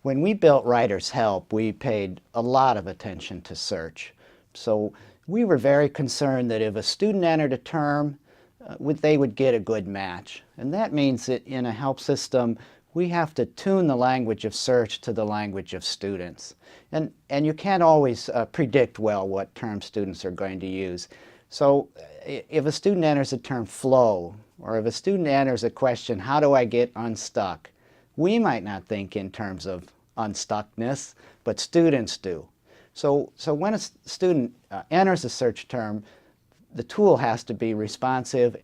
When we built Writer's Help, we paid a lot of attention to search. So we were very concerned that if a student entered a term, they would get a good match. And that means that in a help system, we have to tune the language of search to the language of students. And you can't always predict well what term students are going to use. So if a student enters the term flow, or if a student enters a question, how do I get unstuck? We might not think in terms of unstuckness, but students do. So when a student enters a search term, the tool has to be responsive.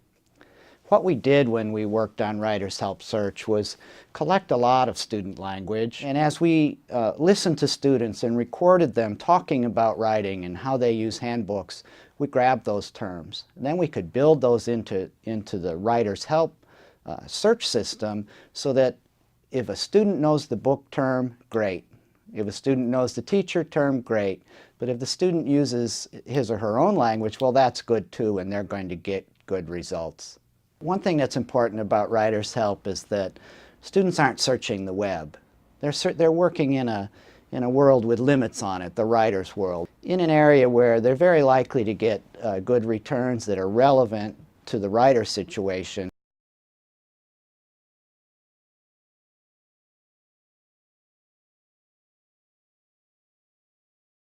What we did when we worked on Writer's Help Search was collect a lot of student language, and as we listened to students and recorded them talking about writing and how they use handbooks, we grabbed those terms. And then we could build those into the Writer's Help search system so that if a student knows the book term, great. If a student knows the teacher term, great. But if the student uses his or her own language, well, that's good too, and they're going to get good results. One thing that's important about Writer's Help is that students aren't searching the web. They're working in a world with limits on it, the writer's world, in an area where they're very likely to get good returns that are relevant to the writer's situation.